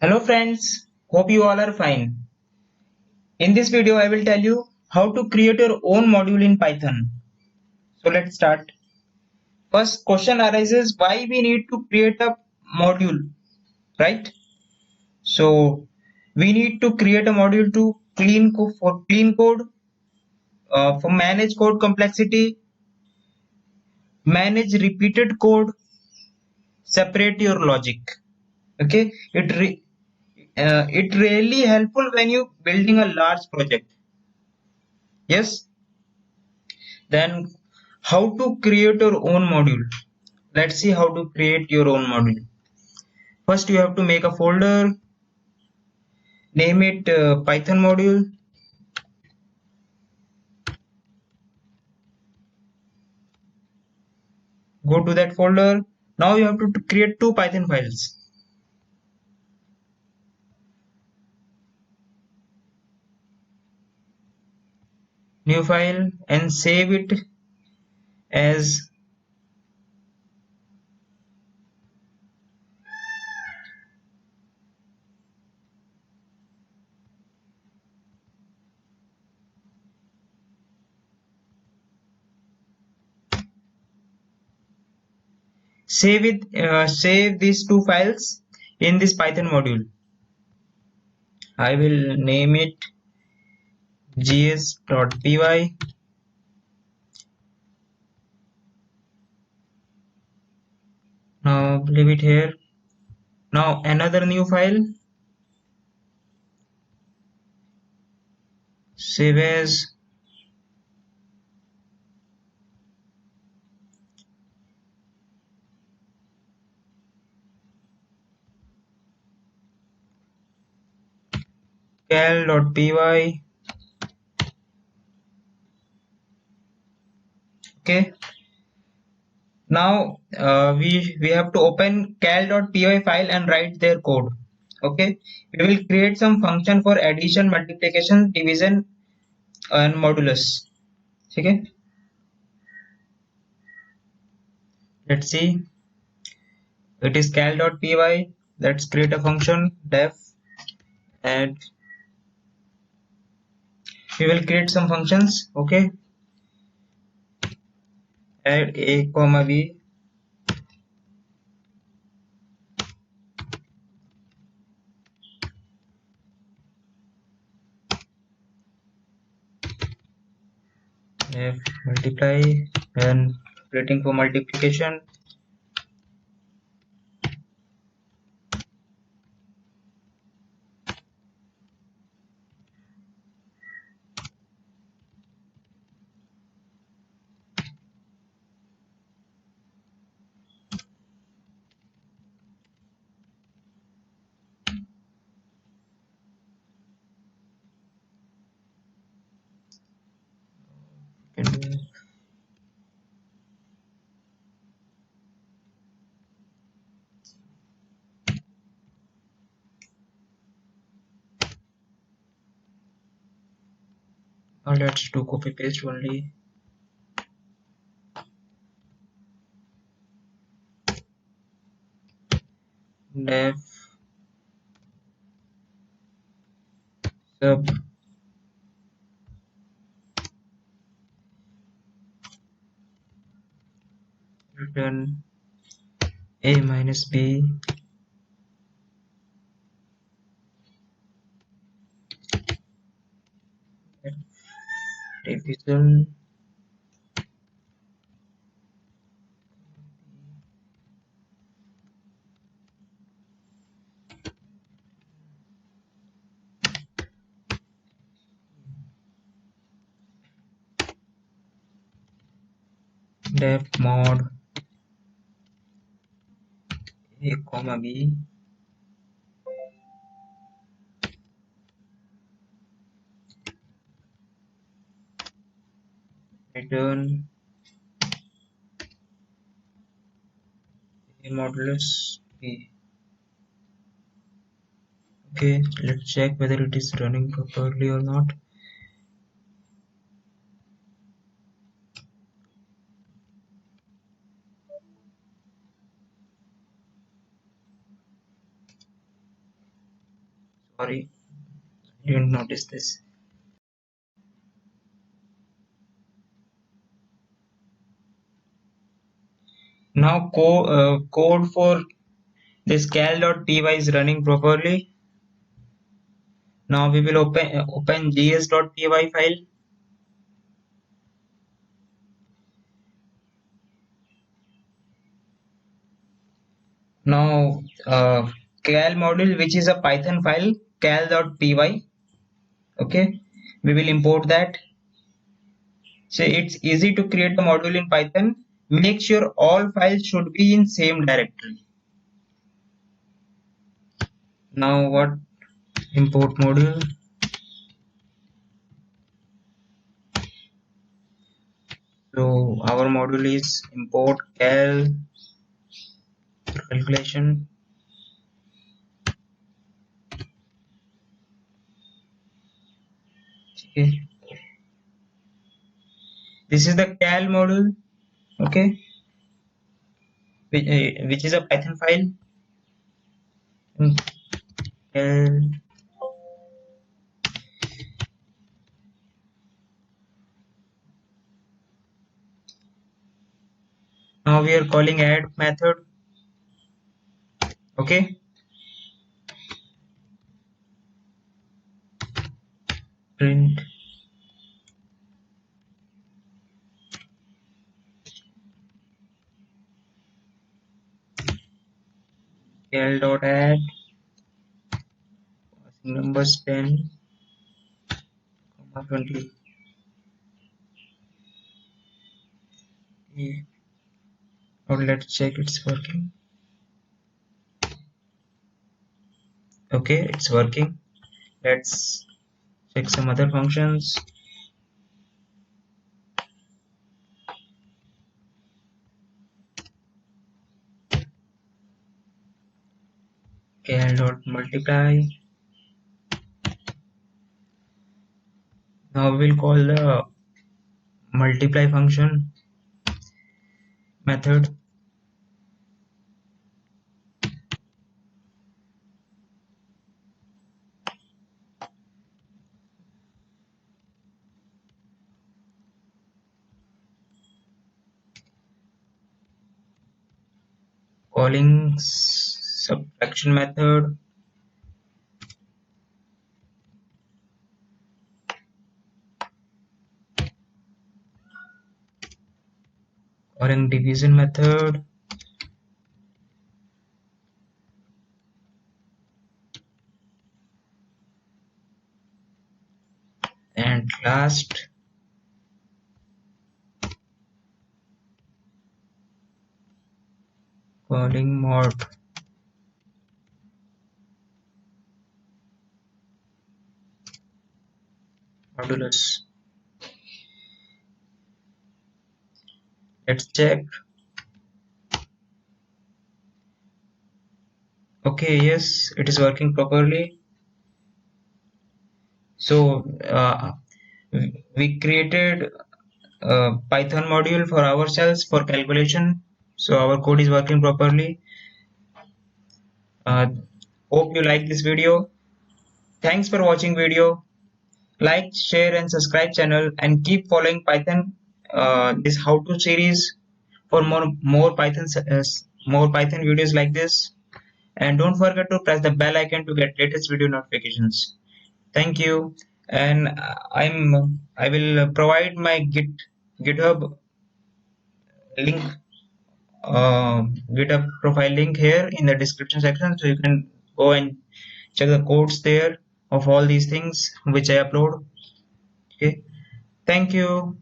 Hello friends, hope you all are fine. In this video, I will tell you how to create your own module in Python. So let's start. First question arises why we need to create a module, right? So we need to create a module to for clean code, for manage code complexity, manage repeated code, separate your logic. Okay, it really helpful when you building a large project. Yes. Then how to create your own module. Let's see how to create your own module. First you have to make a folder, name it Python module. Go to that folder. Now you have to create two Python files. New file and save it as save these two files in this Python module. I will name it gs.py. Now leave it here. Now another new file, save as cal.py. Okay. Now we have to open cal.py file and write their code. Okay, we will create some function for addition, multiplication, division and modulus. Okay, let's see. It is cal.py. Let's create a function def, and we will create some functions. Okay, add a comma b, def multiply, and waiting for multiplication. Now let's do copy paste only. Def sub return a minus b division def mod a comma b return a modulus b. Okay, let's check whether it is running properly or not. Sorry, I didn't notice this. Now code for this cal.py is running properly. Now we will open gs.py file. Now cal module, which is a Python file, cal.py. Okay, we will import that. So it's easy to create a module in Python. Make sure all files should be in same directory. Now what? Import module. So our module is import cal calculation. Okay. This is the cal module. Okay, which is a Python file. Cal. Now we are calling add method. Okay. Print cal.add numbers 10, 20. Now let's check it's working. Okay, it's working. Let's check some other functions. cal.multiply. Now we will call the multiply function method. Calling subtraction method. Calling division method. And last, calling modulus. Let's check. Okay, yes, it is working properly. So we created a Python module for ourselves for calculation. So our code is working properly. Uh, Hope you like this video. Thanks for watching video. Like, share and subscribe channel and keep following Python this how-to series for more Python videos like this. And don't forget to press the bell icon to get latest video notifications. Thank you. And I will provide my GitHub link, GitHub profile link here in the description section, so you can go and check the codes there of all these things which I upload. Okay. Thank you.